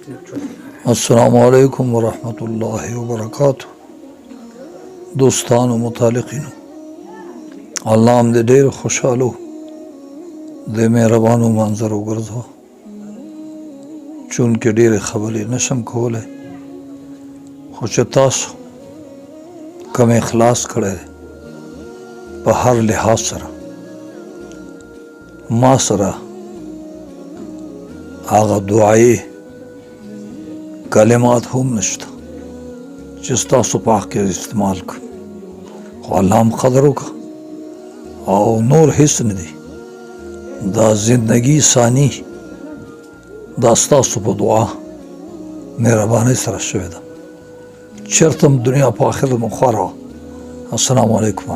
अस्सलामु अलैकुम वरहमतुल्लाहि वबरकातुहू। दोस्तान व मुतालिकीन, अल्लाह दे ढेर खुशहालो दे मेहरबानो मंजर उगर्दो चून के ढेर खबरें नशम खोले खुश तासो कम इखलास खड़े पर हर लिहाज सरा माँ सरा आगा दुआए कलिमात हम नश्ता जिसता सुपाह के इस्तेमाल कर अल्लाह कदरों का और नूर हिस्न दी दा जिंदगी सानी दास्ता सुप दुआ मेहरबानी सर शुदा चरतम दुनिया पाखिर मुखारा। अस्सलामु अलैकुम।